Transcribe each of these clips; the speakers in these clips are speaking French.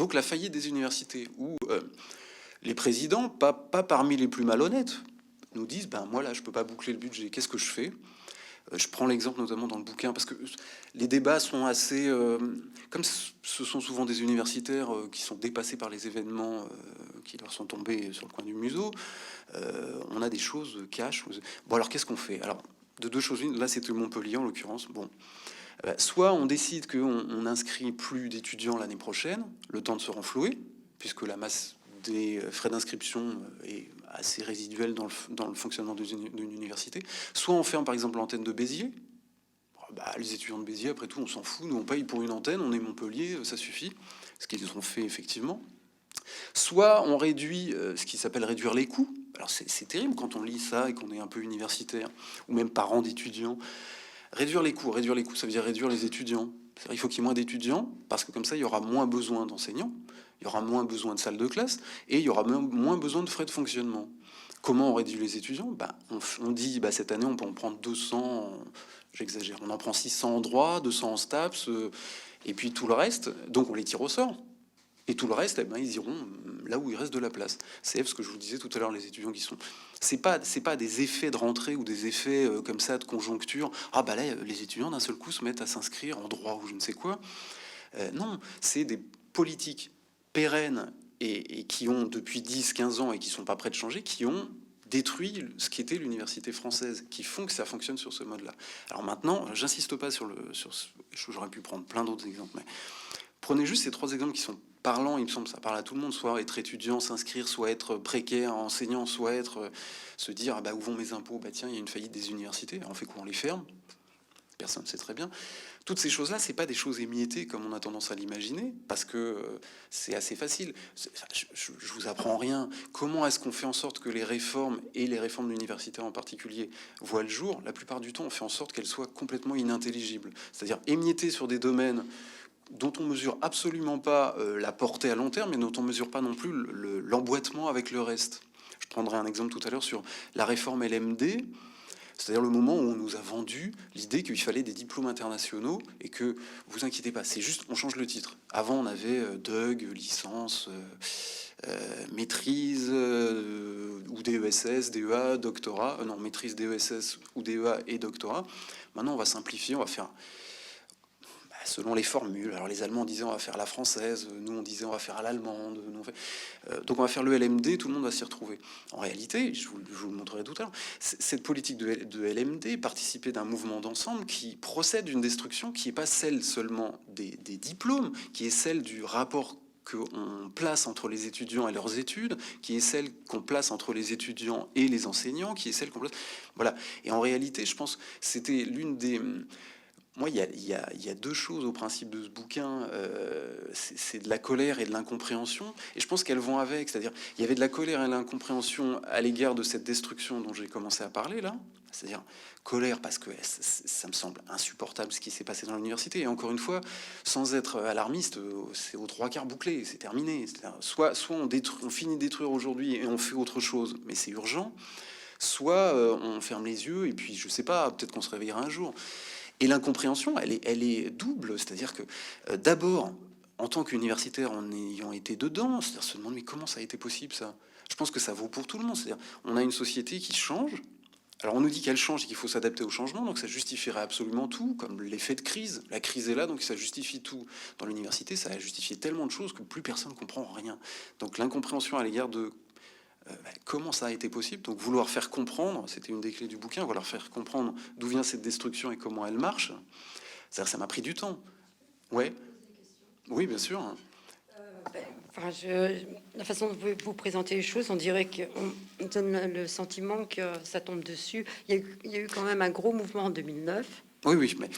Donc la faillite des universités, où les présidents, pas parmi les plus malhonnêtes, nous disent, ben moi là, je peux pas boucler le budget, qu'est-ce que je fais? Je prends l'exemple notamment dans le bouquin, parce que les débats sont assez... comme ce sont souvent des universitaires qui sont dépassés par les événements qui leur sont tombés sur le coin du museau, on a des choses cash. Bon, alors qu'est-ce qu'on fait? Alors, de deux choses une, là c'était Montpellier en l'occurrence. Bon, soit on décide qu'on n'inscrit plus d'étudiants l'année prochaine, le temps de se renflouer, puisque la masse des frais d'inscription est assez résiduelle dans le fonctionnement d'une université. Soit on ferme par exemple l'antenne de Béziers. Bah, les étudiants de Béziers, après tout, on s'en fout. Nous, on paye pour une antenne, on est Montpellier, ça suffit. Ce qu'ils ont fait effectivement. Soit on réduit ce qui s'appelle réduire les coûts. Alors c'est terrible quand on lit ça et qu'on est un peu universitaire, ou même parent d'étudiants. Réduire les coûts, ça veut dire réduire les étudiants. Il faut qu'il y ait moins d'étudiants, parce que comme ça, il y aura moins besoin d'enseignants, il y aura moins besoin de salles de classe, et il y aura moins besoin de frais de fonctionnement. Comment on réduit les étudiants? On dit, cette année, on peut en prendre 200, j'exagère, on en prend 600 en droit, 200 en STAPS, et puis tout le reste, donc on les tire au sort. Et tout le reste, ils iront là où il reste de la place. C'est ce que je vous disais tout à l'heure, les étudiants qui sont... C'est pas des effets de rentrée ou des effets comme ça de conjoncture. Ah bah là, les étudiants d'un seul coup se mettent à s'inscrire en droit ou je ne sais quoi. Non, c'est des politiques pérennes et qui ont depuis 10-15 ans et qui sont pas prêts de changer, qui ont détruit ce qui était l'université française, qui font que ça fonctionne sur ce mode-là. Alors maintenant, j'insiste pas sur j'aurais pu prendre plein d'autres exemples, mais prenez juste ces trois exemples qui sont parlant, il me semble, ça parle à tout le monde, soit être étudiant, s'inscrire, soit être précaire, enseignant, soit être se dire où vont mes impôts? Tiens, il y a une faillite des universités, on fait quoi? On les ferme? Personne ne sait très bien. Toutes ces choses-là, c'est pas des choses émiettées comme on a tendance à l'imaginer, parce que c'est assez facile. Je vous apprends rien. Comment est-ce qu'on fait en sorte que les réformes, et les réformes universitaires en particulier, voient le jour? La plupart du temps, on fait en sorte qu'elles soient complètement inintelligibles. C'est-à-dire émiettées sur des domaines dont on mesure absolument pas la portée à long terme, mais dont on mesure pas non plus l'emboîtement avec le reste. Je prendrai un exemple tout à l'heure sur la réforme LMD, c'est-à-dire le moment où on nous a vendu l'idée qu'il fallait des diplômes internationaux et que, vous inquiétez pas, c'est juste, on change le titre. Avant, on avait DUG, licence, maîtrise ou DESS, DEA, doctorat. Non, maîtrise, DESS ou DEA et doctorat. Maintenant, on va simplifier, on va faire... selon les formules. Alors les Allemands disaient on va faire la française, nous on disait on va faire à l'allemande. Donc on va faire le LMD, tout le monde va s'y retrouver. En réalité, je vous le montrerai tout à l'heure, cette politique de LMD participait d'un mouvement d'ensemble qui procède d'une destruction qui n'est pas celle seulement des diplômes, qui est celle du rapport qu'on place entre les étudiants et leurs études, qui est celle qu'on place entre les étudiants et les enseignants, qui est celle qu'on place... Voilà. Et en réalité, je pense que c'était l'une des... Moi, il y a deux choses au principe de ce bouquin. C'est de la colère et de l'incompréhension. Et je pense qu'elles vont avec. C'est-à-dire, il y avait de la colère et de l'incompréhension à l'égard de cette destruction dont j'ai commencé à parler, là. C'est-à-dire, colère parce que ça me semble insupportable ce qui s'est passé dans l'université. Et encore une fois, sans être alarmiste, c'est aux trois quarts bouclé, c'est terminé. Soit on finit de détruire aujourd'hui et on fait autre chose, mais c'est urgent. Soit on ferme les yeux et puis, je sais pas, peut-être qu'on se réveillera un jour. Et l'incompréhension, elle est double. C'est-à-dire que d'abord, en tant qu'universitaire, en ayant été dedans, c'est-à-dire se demander mais comment ça a été possible ça? Je pense que ça vaut pour tout le monde. C'est-à-dire on a une société qui change. Alors on nous dit qu'elle change et qu'il faut s'adapter au changement, donc ça justifierait absolument tout, comme l'effet de crise. La crise est là, donc ça justifie tout. Dans l'université, ça a justifié tellement de choses que plus personne ne comprend rien. Donc l'incompréhension à l'égard de comment ça a été possible. Donc vouloir faire comprendre, c'était une des clés du bouquin, vouloir faire comprendre d'où vient cette destruction et comment elle marche. C'est-à-dire ça m'a pris du temps. Ouais. Oui, bien sûr. La façon dont vous présentez les choses, on dirait qu'on donne le sentiment que ça tombe dessus. Il y a eu quand même un gros mouvement en 2009. Oui, mais...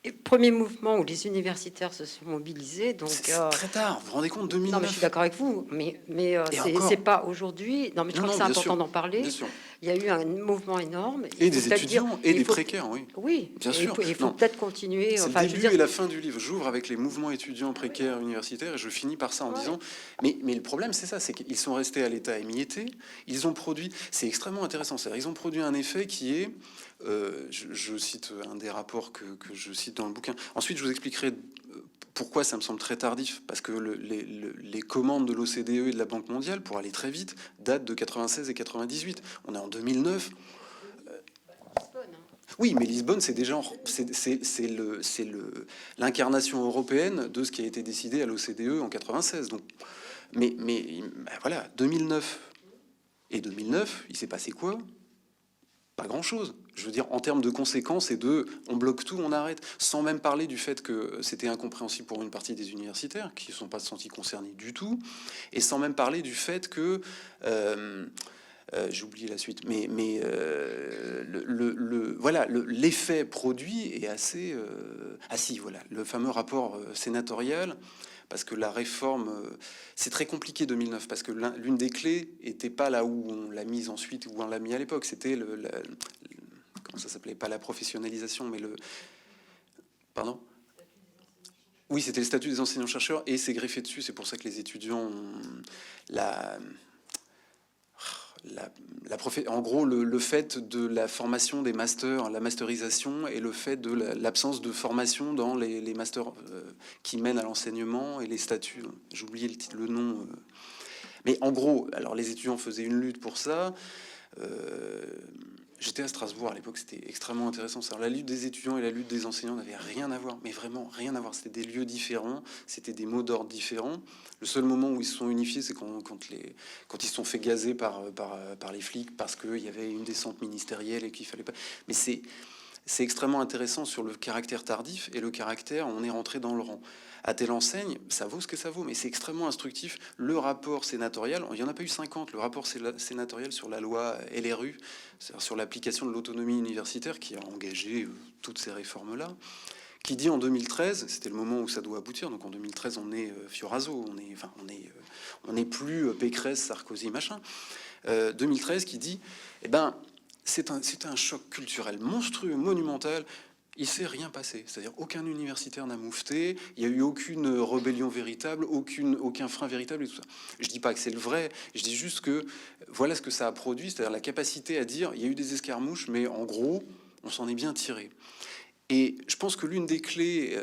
Et premier mouvement où les universitaires se sont mobilisés, donc c'est très tard. Vous vous rendez compte, 2009? Non, mais je suis d'accord avec vous, mais encore... c'est pas aujourd'hui. Non, mais je crois que c'est important sûr, d'en parler. Il y a eu un mouvement énorme. Et des étudiants et des précaires, oui. Oui, bien sûr. Il faut peut-être continuer. C'est le début et la fin du livre. J'ouvre avec les mouvements étudiants précaires universitaires et je finis par ça en disant... Mais le problème, c'est ça, c'est qu'ils sont restés à l'état émietté. Ils ont produit... C'est extrêmement intéressant. Ils ont produit un effet qui est... je cite un des rapports que je cite dans le bouquin. Ensuite, je vous expliquerai pourquoi ça me semble très tardif? Parce que les commandes de l'OCDE et de la Banque mondiale, pour aller très vite, datent de 96 et 98. On est en 2009. Oui, mais Lisbonne, c'est déjà l'incarnation européenne de ce qui a été décidé à l'OCDE en 96. Donc, mais ben voilà, 2009 et 2009, il s'est passé quoi? Pas grand-chose. Je veux dire, en termes de conséquences et on bloque tout, on arrête, sans même parler du fait que c'était incompréhensible pour une partie des universitaires qui ne sont pas sentis concernés du tout, et sans même parler du fait que j'ai oublié la suite, mais voilà, l'effet produit est assez. Ah si, voilà, le fameux rapport sénatorial, parce que la réforme, c'est très compliqué 2009, parce que l'une des clés était pas là où on l'a mise ensuite, où on l'a mis à l'époque, c'était comment ça s'appelait, pas la professionnalisation, mais pardon. Oui, c'était le statut des enseignants-chercheurs, et c'est greffé dessus. C'est pour ça que les étudiants ont en gros, le fait de la formation des masters, la masterisation, et le fait de l'absence de formation dans les masters qui mènent à l'enseignement et les statuts. J'ai oublié le nom. Mais en gros, alors les étudiants faisaient une lutte pour ça. J'étais à Strasbourg à l'époque, c'était extrêmement intéressant. Alors, la lutte des étudiants et la lutte des enseignants n'avaient rien à voir, mais vraiment rien à voir. C'était des lieux différents, c'était des mots d'ordre différents. Le seul moment où ils se sont unifiés, c'est quand ils se sont fait gazer par les flics parce qu'il y avait une descente ministérielle et qu'il fallait pas. Mais c'est extrêmement intéressant sur le caractère tardif et le caractère, on est rentré dans le rang. À telle enseigne, ça vaut ce que ça vaut, mais c'est extrêmement instructif. Le rapport sénatorial, il n'y en a pas eu 50, le rapport sénatorial sur la loi LRU, sur l'application de l'autonomie universitaire, qui a engagé toutes ces réformes-là, qui dit en 2013, c'était le moment où ça doit aboutir, donc en 2013 on est Fioraso, on est plus Pécresse, Sarkozy, machin, 2013 qui dit, eh ben, c'est un choc culturel monstrueux, monumental. Il s'est rien passé, c'est-à-dire aucun universitaire n'a moufté, il n'y a eu aucune rébellion véritable, aucun frein véritable et tout ça. Je dis pas que c'est le vrai, je dis juste que voilà ce que ça a produit, c'est-à-dire la capacité à dire il y a eu des escarmouches, mais en gros, on s'en est bien tiré. Et je pense que l'une des clés,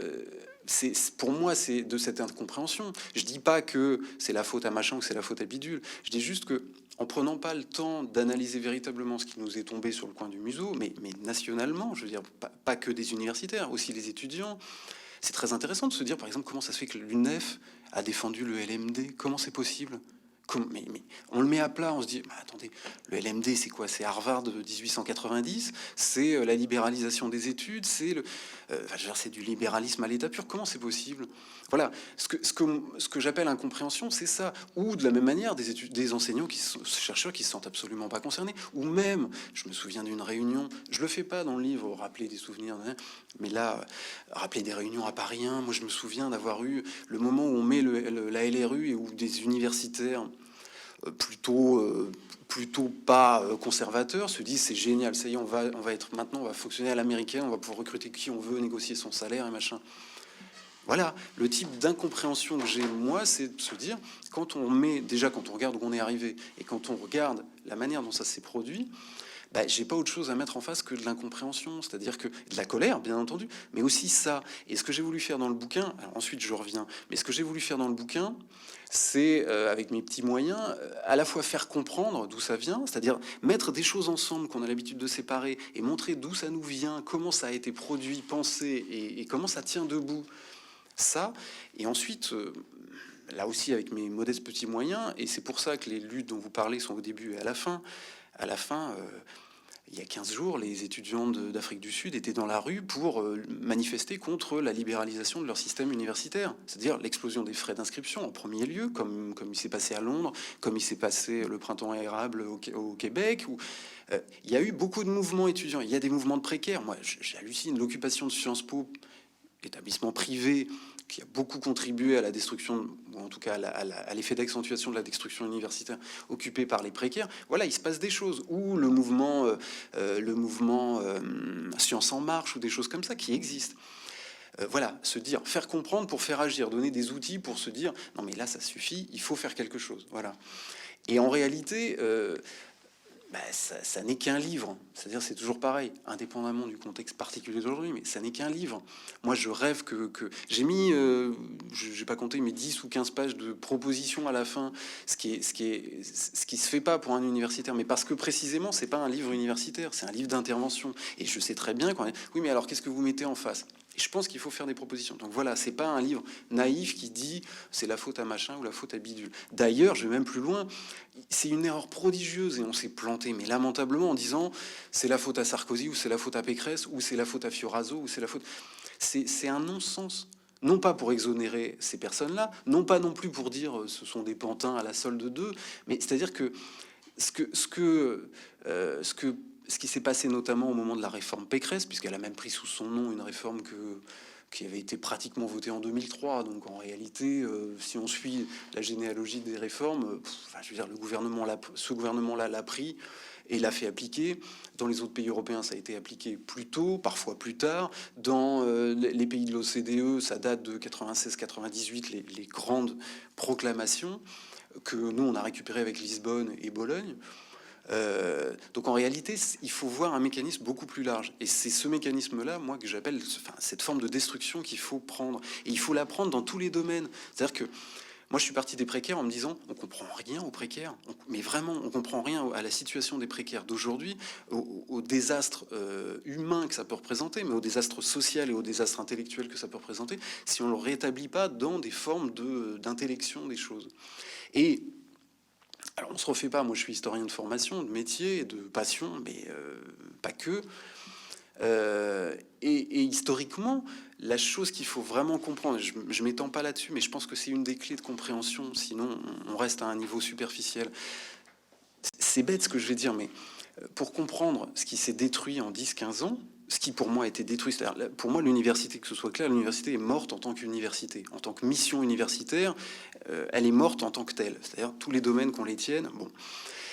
pour moi, c'est de cette incompréhension. Je dis pas que c'est la faute à machin ou que c'est la faute à bidule. Je dis juste que en prenant pas le temps d'analyser véritablement ce qui nous est tombé sur le coin du museau, mais nationalement, je veux dire, pas que des universitaires, aussi les étudiants. C'est très intéressant de se dire, par exemple, comment ça se fait que l'UNEF a défendu le LMD. Comment c'est possible? Mais on le met à plat, on se dit, bah, attendez, le LMD, c'est quoi? C'est Harvard de 1890, c'est la libéralisation des études, c'est c'est du libéralisme à l'état pur. Comment c'est possible? Voilà, ce que j'appelle incompréhension, c'est ça. Ou de la même manière, des enseignants, chercheurs qui se sentent absolument pas concernés. Ou même, je me souviens d'une réunion, je le fais pas dans le livre, rappeler des souvenirs, mais là, rappeler des réunions à Paris 1, moi je me souviens d'avoir eu le moment où on met la LRU et où des universitaires plutôt pas conservateurs se disent c'est génial, ça y est, on va être maintenant, on va fonctionner à l'américaine, on va pouvoir recruter qui on veut, négocier son salaire et machin. Voilà, le type d'incompréhension que j'ai moi, c'est de se dire quand on regarde où on est arrivé et quand on regarde la manière dont ça s'est produit, bah, j'ai pas autre chose à mettre en face que de l'incompréhension, c'est-à-dire que de la colère, bien entendu, mais aussi ça. Et ce que j'ai voulu faire dans le bouquin, alors ensuite je reviens, mais ce que j'ai voulu faire dans le bouquin, c'est, avec mes petits moyens, à la fois faire comprendre d'où ça vient, c'est-à-dire mettre des choses ensemble qu'on a l'habitude de séparer et montrer d'où ça nous vient, comment ça a été produit, pensé et comment ça tient debout. Ça, et ensuite, là aussi avec mes modestes petits moyens, et c'est pour ça que les luttes dont vous parlez sont au début et à la fin. À la fin, il y a 15 jours, les étudiants d'Afrique du Sud étaient dans la rue pour manifester contre la libéralisation de leur système universitaire, c'est-à-dire l'explosion des frais d'inscription en premier lieu, comme il s'est passé à Londres, comme il s'est passé le printemps érable au Québec, où il y a eu beaucoup de mouvements étudiants, il y a des mouvements de précaires. Moi, j'hallucine l'occupation de Sciences Po, établissement privé qui a beaucoup contribué à la destruction, ou en tout cas à l'effet d'accentuation de la destruction universitaire occupée par les précaires. Voilà, il se passe des choses. Ou le mouvement Science en Marche, ou des choses comme ça qui existent. Voilà, se dire, faire comprendre pour faire agir, donner des outils pour se dire, non mais là ça suffit, il faut faire quelque chose. Voilà. Et en réalité... ça n'est qu'un livre. C'est-à-dire, c'est toujours pareil, indépendamment du contexte particulier d'aujourd'hui, mais ça n'est qu'un livre. Moi, je rêve que j'ai mis, j'ai pas compté, mais 10 ou 15 pages de propositions à la fin, ce qui se fait pas pour un universitaire, mais parce que précisément, c'est pas un livre universitaire, c'est un livre d'intervention. Et je sais très bien oui, mais alors qu'est-ce que vous mettez en face? Et je pense qu'il faut faire des propositions. Donc voilà, c'est pas un livre naïf qui dit c'est la faute à machin ou la faute à bidule. D'ailleurs, je vais même plus loin. C'est une erreur prodigieuse et on s'est planté, mais lamentablement, en disant c'est la faute à Sarkozy ou c'est la faute à Pécresse ou c'est la faute à Fioraso ou c'est la faute. C'est un non-sens. Non pas pour exonérer ces personnes-là, non pas non plus pour dire ce sont des pantins à la solde d'eux, mais c'est-à-dire que ce qui s'est passé notamment au moment de la réforme Pécresse, puisqu'elle a même pris sous son nom une réforme qui avait été pratiquement votée en 2003. Donc en réalité, si on suit la généalogie des réformes, je veux dire, ce gouvernement-là l'a pris et l'a fait appliquer. Dans les autres pays européens, ça a été appliqué plus tôt, parfois plus tard. Dans les pays de l'OCDE, ça date de 96-98, les grandes proclamations que nous, on a récupérées avec Lisbonne et Bologne. Donc en réalité, il faut voir un mécanisme beaucoup plus large. Et c'est ce mécanisme-là, moi, que j'appelle cette forme de destruction qu'il faut prendre. Et il faut la prendre dans tous les domaines. C'est-à-dire que moi, je suis parti des précaires en me disant, on comprend rien aux précaires. Mais vraiment, on comprend rien à la situation des précaires d'aujourd'hui, au désastre humain que ça peut représenter, mais au désastre social et au désastre intellectuel que ça peut représenter, si on ne le rétablit pas dans des formes d'intellection des choses. Et alors, on se refait pas. Moi, je suis historien de formation, de métier, et de passion, mais pas que. Et historiquement, la chose qu'il faut vraiment comprendre, je m'étends pas là-dessus, mais je pense que c'est une des clés de compréhension. Sinon, on reste à un niveau superficiel. C'est bête ce que je vais dire, mais pour comprendre ce qui s'est détruit en 10-15 ans, ce qui pour moi a été détruit, c'est-à-dire pour moi l'université, que ce soit clair, l'université est morte en tant qu'université, en tant que mission universitaire, elle est morte en tant que telle, c'est-à-dire tous les domaines qu'on les tienne. Bon,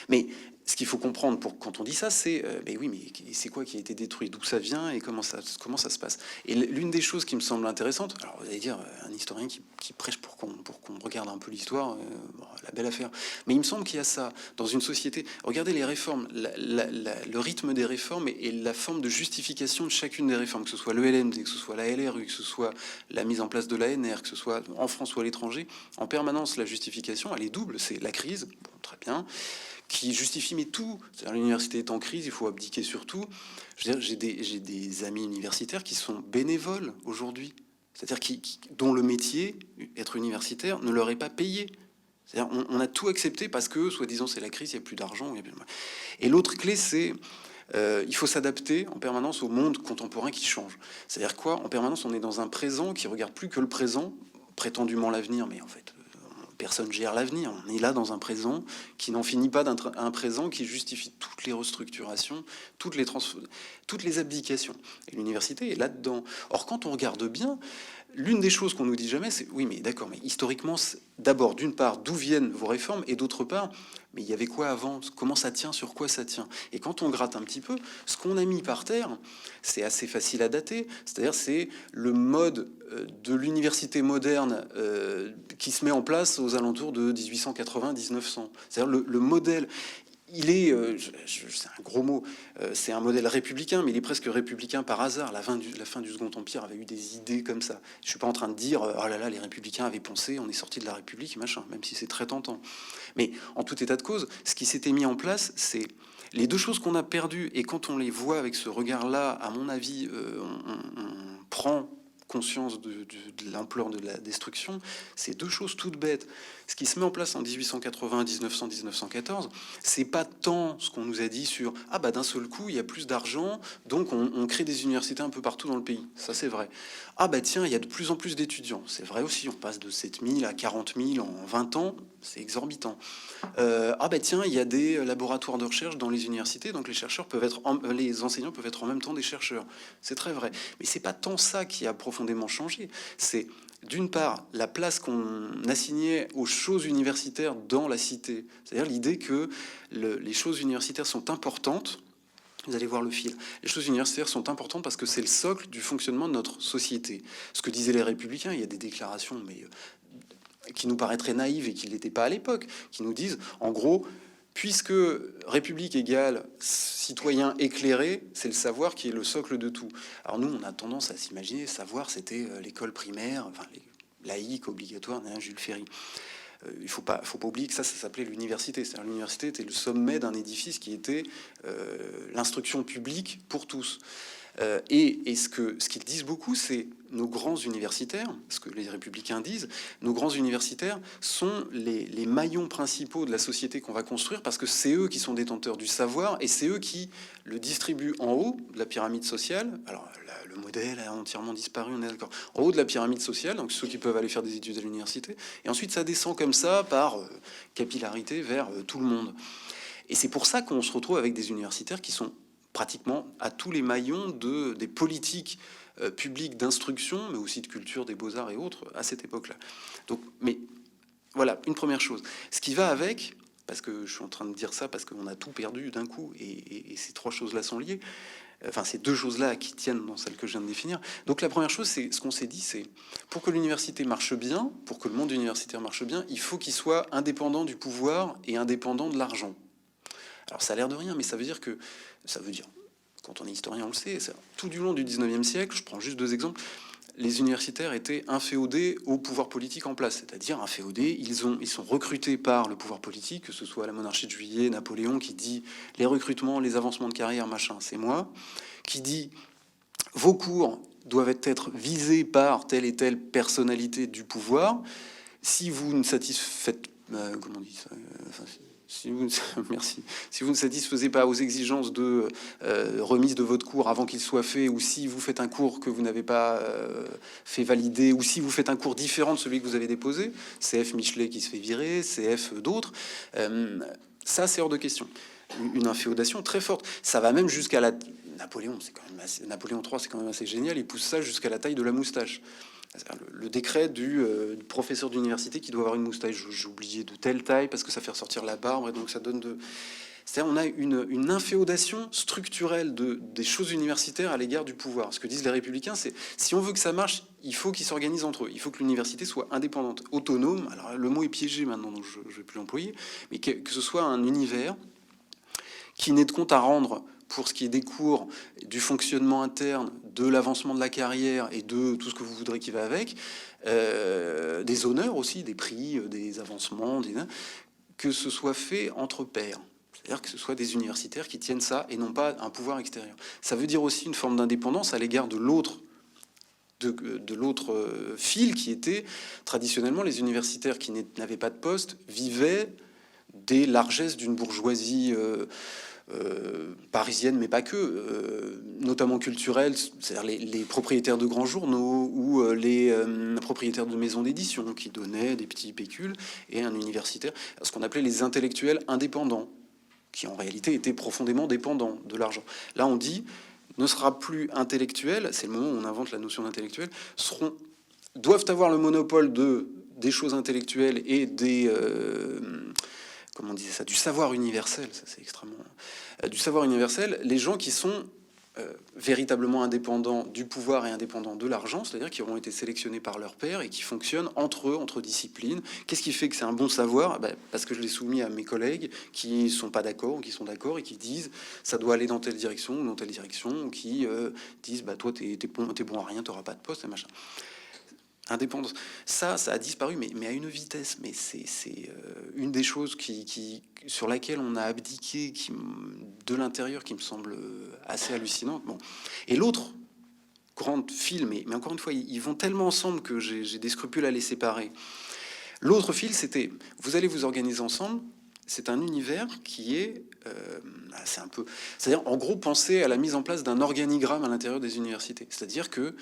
mais ce qu'il faut comprendre quand on dit ça, c'est mais oui, mais c'est quoi qui a été détruit, d'où ça vient et comment ça se passe. Et l'une des choses qui me semble intéressante, alors vous allez dire un historien qui prêche pour qu'on regarde un peu l'histoire, bon, la belle affaire, mais il me semble qu'il y a ça dans une société. Regardez les réformes, le rythme des réformes et la forme de justification de chacune des réformes, que ce soit le LMD, que ce soit la LRU, que ce soit la mise en place de l'ANR, que ce soit en France ou à l'étranger, en permanence la justification, elle est double, c'est la crise, bon, très bien, qui justifie mais tout. C'est-à-dire, l'université est en crise, il faut abdiquer sur tout. Je veux dire, j'ai des amis universitaires qui sont bénévoles aujourd'hui, c'est-à-dire dont le métier, être universitaire, ne leur est pas payé. C'est-à-dire, on a tout accepté parce que, soi-disant, c'est la crise, il n'y a plus d'argent. Et l'autre clé, c'est il faut s'adapter en permanence au monde contemporain qui change. C'est-à-dire quoi? En permanence, on est dans un présent qui regarde plus que le présent, prétendument l'avenir, mais en fait, personne gère l'avenir. On est là dans un présent qui n'en finit pas, un présent qui justifie toutes les restructurations, toutes les abdications. Et l'université est là-dedans. Or, quand on regarde bien, l'une des choses qu'on nous dit jamais, c'est oui, mais d'accord, mais historiquement, d'abord, d'une part, d'où viennent vos réformes, et d'autre part, mais il y avait quoi avant? Comment ça tient? Sur quoi ça tient? Et quand on gratte un petit peu, ce qu'on a mis par terre, c'est assez facile à dater. C'est-à-dire, c'est le mode de l'université moderne qui se met en place aux alentours de 1880-1900. C'est-à-dire le modèle. Il est, c'est un gros mot, c'est un modèle républicain, mais il est presque républicain par hasard. La fin du Second Empire avait eu des idées comme ça. Je suis pas en train de dire, oh là là, les républicains avaient pensé, on est sorti de la République, machin, même si c'est très tentant. Mais en tout état de cause, ce qui s'était mis en place, c'est les deux choses qu'on a perdues. Et quand on les voit avec ce regard-là, à mon avis, on prend conscience de l'ampleur de la destruction, c'est deux choses toutes bêtes. Ce qui se met en place en 1880, 1900, 1914, c'est pas tant ce qu'on nous a dit sur ah bah d'un seul coup il y a plus d'argent, donc on crée des universités un peu partout dans le pays. Ça c'est vrai. Ah bah tiens, il y a de plus en plus d'étudiants. C'est vrai aussi, on passe de 7000 à 40 000 en 20 ans, c'est exorbitant. Ah bah tiens, il y a des laboratoires de recherche dans les universités, donc les enseignants peuvent être en même temps des chercheurs. C'est très vrai. Mais c'est pas tant ça qui a profondément changé. C'est d'une part, la place qu'on assignait aux choses universitaires dans la cité. C'est-à-dire l'idée que les choses universitaires sont importantes. Vous allez voir le fil. Les choses universitaires sont importantes parce que c'est le socle du fonctionnement de notre société. Ce que disaient les républicains, il y a des déclarations, mais qui nous paraîtraient naïves et qui ne l'étaient pas à l'époque, qui nous disent, en gros, puisque République égale citoyen éclairé, c'est le savoir qui est le socle de tout. Alors nous, on a tendance à s'imaginer, savoir, c'était l'école primaire, enfin, laïque, obligatoire, Jules Ferry. Il faut pas oublier que ça s'appelait l'université. C'est-à-dire l'université était le sommet d'un édifice qui était l'instruction publique pour tous. Et ce qu'ils disent beaucoup, c'est nos grands universitaires, ce que les républicains disent, nos grands universitaires sont les maillons principaux de la société qu'on va construire, parce que c'est eux qui sont détenteurs du savoir, et c'est eux qui le distribuent en haut de la pyramide sociale. Alors le modèle a entièrement disparu, on est d'accord. En haut de la pyramide sociale, donc ceux qui peuvent aller faire des études à l'université, et ensuite ça descend comme ça, par capillarité, vers tout le monde. Et c'est pour ça qu'on se retrouve avec des universitaires qui sont pratiquement à tous les maillons des politiques publiques d'instruction, mais aussi de culture, des beaux-arts et autres, à cette époque-là. Donc, mais voilà, une première chose. Ce qui va avec, parce que je suis en train de dire ça, parce qu'on a tout perdu d'un coup, et ces trois choses-là sont liées, enfin ces deux choses-là qui tiennent dans celle que je viens de définir. Donc la première chose, c'est ce qu'on s'est dit, c'est pour que l'université marche bien, pour que le monde universitaire marche bien, il faut qu'il soit indépendant du pouvoir et indépendant de l'argent. Alors ça a l'air de rien, mais ça veut dire, quand on est historien, on le sait, tout du long du 19e siècle, je prends juste deux exemples, les universitaires étaient inféodés au pouvoir politique en place, c'est-à-dire inféodés, ils sont recrutés par le pouvoir politique, que ce soit la monarchie de Juillet, Napoléon, qui dit les recrutements, les avancements de carrière, machin, c'est moi, qui dit vos cours doivent être visés par telle et telle personnalité du pouvoir, si vous ne satisfaites... comment on dit ça merci. Si vous ne satisfaisez pas aux exigences de remise de votre cours avant qu'il soit fait, ou si vous faites un cours que vous n'avez pas fait valider, ou si vous faites un cours différent de celui que vous avez déposé, CF Michelet qui se fait virer, CF d'autres, ça c'est hors de question. Une inféodation très forte. Ça va même jusqu'à la... Napoléon III, c'est quand même assez génial, il pousse ça jusqu'à la taille de la moustache. Le décret du professeur d'université qui doit avoir une moustache, j'ai oublié, de telle taille parce que ça fait ressortir la barbe et donc ça donne de... C'est-à-dire on a une inféodation structurelle des choses universitaires à l'égard du pouvoir. Ce que disent les républicains, c'est si on veut que ça marche, il faut qu'ils s'organisent entre eux. Il faut que l'université soit indépendante, autonome. Alors le mot est piégé maintenant, donc je ne vais plus l'employer, mais que ce soit un univers qui n'ait de compte à rendre pour ce qui est des cours, du fonctionnement interne, de l'avancement de la carrière et de tout ce que vous voudrez qui va avec, des honneurs aussi, des prix, des avancements, que ce soit fait entre pairs. C'est-à-dire que ce soit des universitaires qui tiennent ça et non pas un pouvoir extérieur. Ça veut dire aussi une forme d'indépendance à l'égard de l'autre fil qui était traditionnellement les universitaires qui n'avaient pas de poste vivaient des largesses d'une bourgeoisie parisienne, mais pas que, notamment culturelle, c'est-à-dire les propriétaires de grands journaux ou les propriétaires de maisons d'édition qui donnaient des petits pécules, et un universitaire, ce qu'on appelait les intellectuels indépendants, qui en réalité étaient profondément dépendants de l'argent. Là, on dit, ne sera plus intellectuel, c'est le moment où on invente la notion d'intellectuel, doivent avoir le monopole des choses intellectuelles et des... comment on disait ça, du savoir universel, ça c'est extrêmement... du savoir universel, les gens qui sont véritablement indépendants du pouvoir et indépendants de l'argent, c'est-à-dire qui auront été sélectionnés par leur père et qui fonctionnent entre eux, entre disciplines. Qu'est-ce qui fait que c'est un bon savoir? Parce que je l'ai soumis à mes collègues qui sont pas d'accord ou qui sont d'accord et qui disent ça doit aller dans telle direction ou dans telle direction, ou qui disent toi t'es bon à rien, t'auras pas de poste et machin. Indépendance, ça a disparu, mais à une vitesse. Mais c'est une des choses sur laquelle on a abdiqué de l'intérieur, qui me semble assez hallucinante. Bon. Et l'autre grande fil, mais encore une fois, ils vont tellement ensemble que j'ai des scrupules à les séparer. L'autre fil, c'était, vous allez vous organiser ensemble. C'est un univers qui est, c'est-à-dire en gros, penser à la mise en place d'un organigramme à l'intérieur des universités. C'est-à-dire que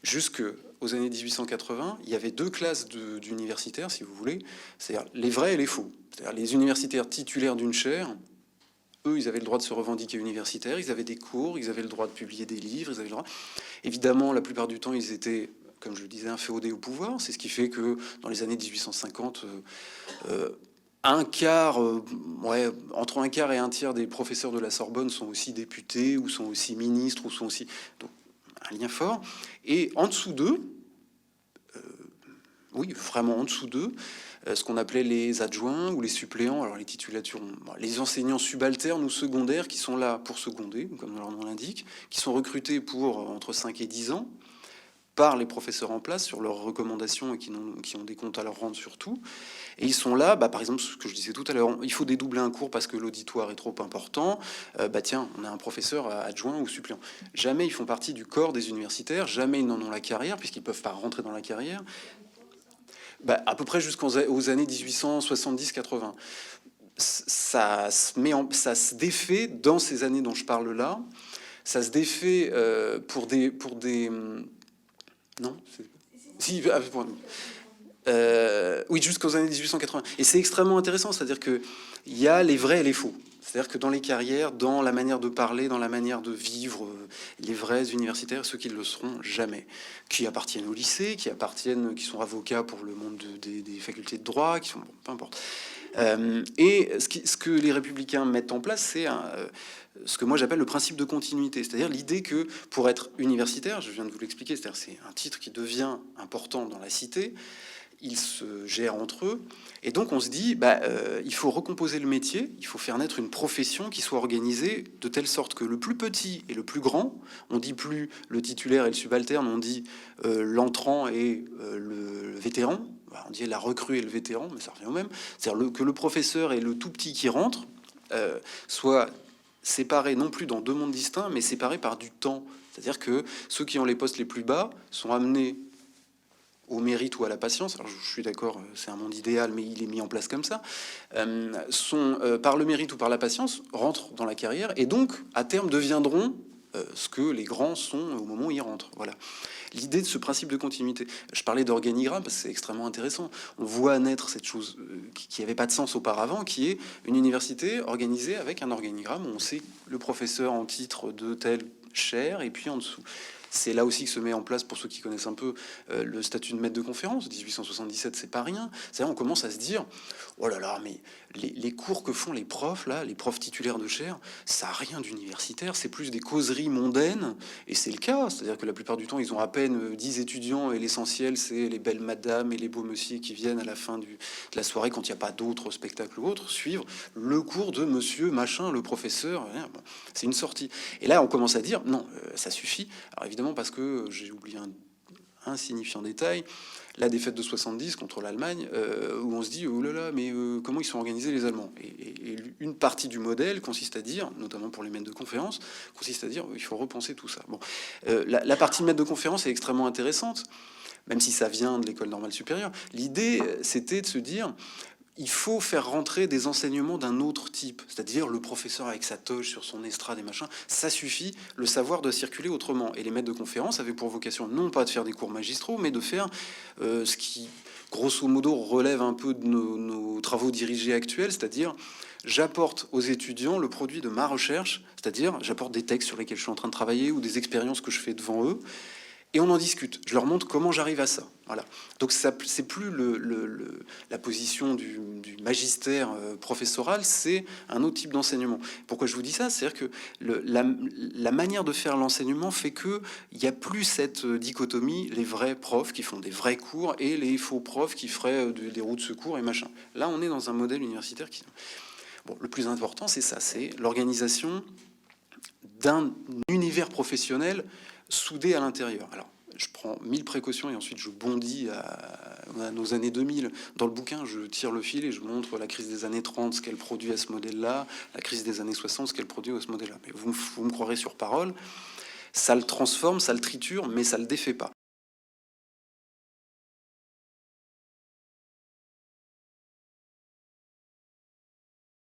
jusqu'aux années 1880, il y avait deux classes d'universitaires, si vous voulez, c'est-à-dire les vrais et les faux. C'est-à-dire les universitaires titulaires d'une chaire, eux, ils avaient le droit de se revendiquer universitaires, ils avaient des cours, ils avaient le droit de publier des livres, ils avaient le droit... Évidemment, la plupart du temps, ils étaient, comme je le disais, inféodés au pouvoir. C'est ce qui fait que dans les années 1850... entre un quart et un tiers des professeurs de la Sorbonne sont aussi députés, ou sont aussi ministres, ou sont aussi... Donc, un lien fort. Et en dessous d'eux, oui, vraiment en dessous d'eux, ce qu'on appelait les adjoints ou les suppléants. Alors les titulatures, les enseignants subalternes ou secondaires qui sont là pour seconder, comme leur nom l'indique, qui sont recrutés pour entre 5 et 10 ans par les professeurs en place sur leurs recommandations et qui ont des comptes à leur rendre surtout. Et ils sont là, par exemple, ce que je disais tout à l'heure, il faut dédoubler un cours parce que l'auditoire est trop important. Tiens, on a un professeur adjoint ou suppléant. Jamais ils font partie du corps des universitaires, jamais ils n'en ont la carrière, puisqu'ils ne peuvent pas rentrer dans la carrière. À peu près jusqu'aux années 1870-80. Ça se défait dans ces années dont je parle là. Ça se défait pour des non, si, oui, jusqu'aux années 1880. Et c'est extrêmement intéressant, c'est-à-dire que il y a les vrais et les faux. C'est-à-dire que dans les carrières, dans la manière de parler, dans la manière de vivre, les vrais universitaires, ceux qui ne le seront jamais, qui appartiennent au lycée, qui sont avocats pour le monde des facultés de droit, qui sont peu importe. Et ce que les républicains mettent en place, c'est ce que moi j'appelle le principe de continuité, c'est-à-dire l'idée que pour être universitaire, je viens de vous l'expliquer, c'est-à-dire c'est un titre qui devient important dans la cité, ils se gèrent entre eux, et donc on se dit, il faut recomposer le métier, il faut faire naître une profession qui soit organisée de telle sorte que le plus petit et le plus grand, on dit plus le titulaire et le subalterne, on dit l'entrant et le vétéran, on dit la recrue et le vétéran, mais ça revient au même, c'est-à-dire que le professeur et le tout petit qui rentre soient séparés non plus dans deux mondes distincts, mais séparés par du temps. C'est-à-dire que ceux qui ont les postes les plus bas sont amenés au mérite ou à la patience. Alors je suis d'accord, c'est un monde idéal, mais il est mis en place comme ça. Par le mérite ou par la patience, rentrent dans la carrière et donc à terme deviendront ce que les grands sont au moment où ils rentrent. Voilà. L'idée de ce principe de continuité. Je parlais d'organigramme parce que c'est extrêmement intéressant. On voit naître cette chose qui n'avait pas de sens auparavant, qui est une université organisée avec un organigramme où on sait le professeur en titre de telle chaire et puis en dessous. C'est là aussi que se met en place, pour ceux qui connaissent un peu, le statut de maître de conférence. 1877, c'est pas rien. C'est-à-dire, on commence à se dire, oh là là, mais les cours que font les profs, là, les profs titulaires de chaire, ça n'a rien d'universitaire, c'est plus des causeries mondaines. Et c'est le cas, c'est-à-dire que la plupart du temps, ils ont à peine 10 étudiants, et l'essentiel, c'est les belles madames et les beaux messieurs qui viennent à la fin de la soirée, quand il n'y a pas d'autres spectacles ou autres, suivre le cours de monsieur machin, le professeur. C'est une sortie. Et là, on commence à dire, non, ça suffit. Alors évidemment, parce que j'ai oublié un insignifiant détail, la défaite de 70 contre l'Allemagne, où on se dit, oh là là, mais comment ils sont organisés les Allemands, et une partie du modèle consiste à dire, notamment pour les maîtres de conférence, consiste à dire, il faut repenser tout ça. Bon, la partie maître de conférence est extrêmement intéressante, même si ça vient de l'école normale supérieure. L'idée, c'était de se dire, il faut faire rentrer des enseignements d'un autre type, c'est-à-dire le professeur avec sa toge sur son estrade et machin, ça suffit, le savoir doit circuler autrement. Et les maîtres de conférence avaient pour vocation non pas de faire des cours magistraux, mais de faire ce qui, grosso modo, relève un peu de nos travaux dirigés actuels, c'est-à-dire j'apporte aux étudiants le produit de ma recherche, c'est-à-dire j'apporte des textes sur lesquels je suis en train de travailler ou des expériences que je fais devant eux, et on en discute. Je leur montre comment j'arrive à ça. Voilà. Donc ça, c'est plus la position du magistère professoral, c'est un autre type d'enseignement. Pourquoi je vous dis ça? C'est-à-dire que la manière de faire l'enseignement fait que il n'y a plus cette dichotomie, les vrais profs qui font des vrais cours et les faux profs qui feraient des roues de secours et machin. Là, on est dans un modèle universitaire qui... Bon, le plus important, c'est ça, c'est l'organisation d'un univers professionnel soudé à l'intérieur. Alors, je prends 1000 précautions et ensuite je bondis à nos années 2000. Dans le bouquin, je tire le fil et je montre la crise des années 30, ce qu'elle produit à ce modèle-là, la crise des années 60, ce qu'elle produit à ce modèle-là. Mais vous me croirez sur parole, ça le transforme, ça le triture, mais ça le défait pas.